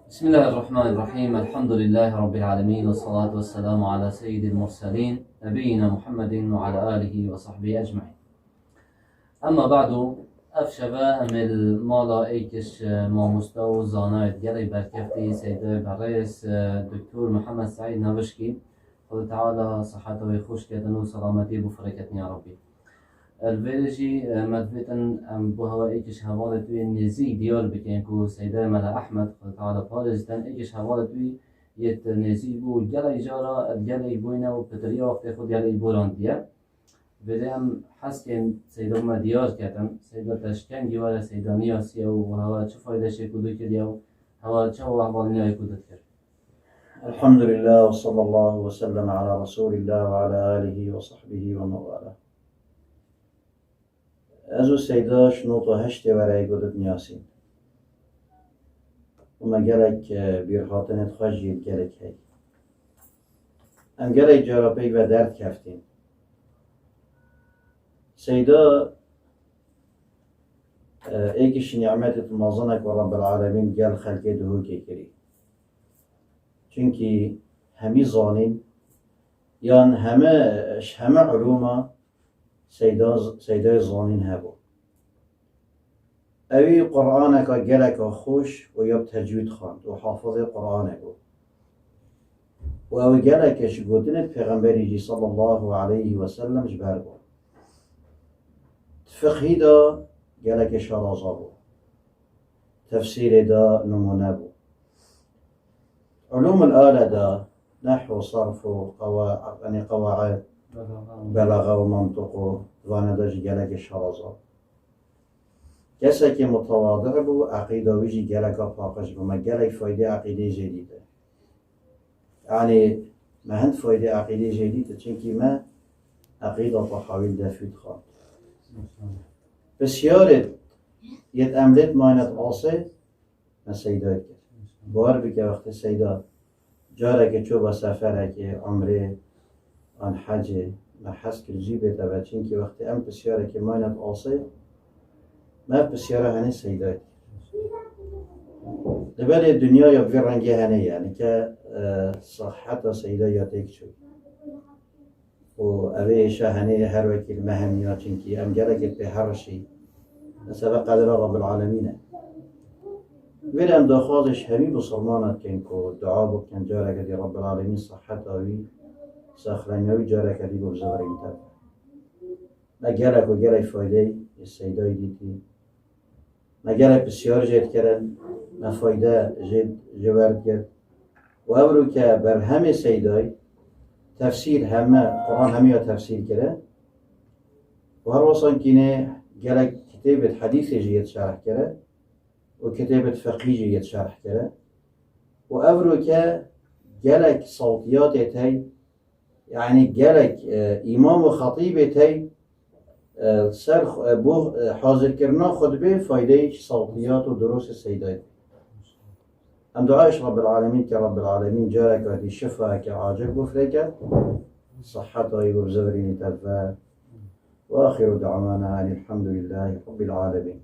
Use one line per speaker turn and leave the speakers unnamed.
بسم الله الرحمن الرحيم. الحمد لله رب العالمين، والصلاة والسلام على سيد المرسلين نبينا محمد وعلى آله وصحبه أجمعين. أما بعد، أفشبه أمل مالا إيكش ما مستوى زانايت جري بركفتي سيدة برئيس دكتور محمد سعيد نوشكي، خدا تعالى صحته ويخوش كدن وسلامتي بفركتني يا ربي. الفيرجي مدفتن بوهوا إيكش هوالة توي نزيك ديار بكين كو سيدة ملا أحمد خدا تعالى بارزتن إيكش هوالة توي يت نزيك بو جلا إجارة الجلا يبوينا وبتريا وقت خود جلا يبوران ديا. بدهم حسكن سيدة ما ديار كتم سيدة تشكن ديار سيدة نياسية وهوا شو فايدة شيء كودو كدياو هوا شو أحوالنا يكودو كر.
الحمد لله وصلى الله وسلم على رسول الله وعلى آله وصحبه ومن والاه. ازو سيداش نوتو هشتي ورای گودت نیاسین وما گلک بیرهاتنت خجیل گلک هی ام گلک جارابیگ و درد کفتین سيدا ايكش نعمتت مازنك ورب العالمين قال خلقه دهوكي كري چونكي همي ظانين يان همه علوما سيدا ظانين هبو اوي قرآنك قالك خوش ويب تجويد خاند وحافظ قرآنك واوي قالك شقودنت پیغمبري صلى الله عليه وسلم جباربو فقهي دا قالك شرازة بو تفسير دا نمونه بو علوم الآلة دا نحو صرف قواعد بلاغة ومنطق وانا دا قالك شرازة كسا متواضع بو عقيدة ويجي قالك فاقش بو ما قالك فايدة عقيدة جديدة يعني ما هند فايدة عقيدة جديدة چونكي ما عقيدة طحاويل دافيد خان بسیارت یت املت ماینت آسه من سیدا کرد بار بکه وقت سیدا جاره که چوب سفره که عمره آن حجه ما حس کر جیبه تا بچین که وقت ام بسیاره که ماینت آسه ما بسیاره هنه سیدا کرد دبال دنیا یا بی رنگی هنه یعنی که صحت سیدا یا تک شد و اوه شاهنه هر وکیل مهمیات چنکی ام گرگت به هر شی نسبه قدر رب العالمین ویرم داخوازش همی بسرمانت کن که دعا بکن جاره کدی رب العالمین صحت آوی ساخرانیوی جاره کدی ببزارین تر ما گرگ و گرگ فایده سیدای دیتی ما گرگ بسیار جد کرن ما فایده جد جوارد کرد و او که بر همه سیدای تفسير همه قرآن همه تفسير كده وهر وصل كينه جالك كتابة حديث جيت شرح كده وكتابة فقهي جيت شرح كده وأبروك جالك صوتيات هاي يعني جالك إمام وخطيب هاي سر بو حاضر كرنا خطبه فايدة صوتيات ودروس السيدات ام دعاش رب العالمين كرب العالمين جارك هذه شفاء كعاجب وفريك صحة وبزورين تلفا واخر دعوانا الحمد لله رب العالمين.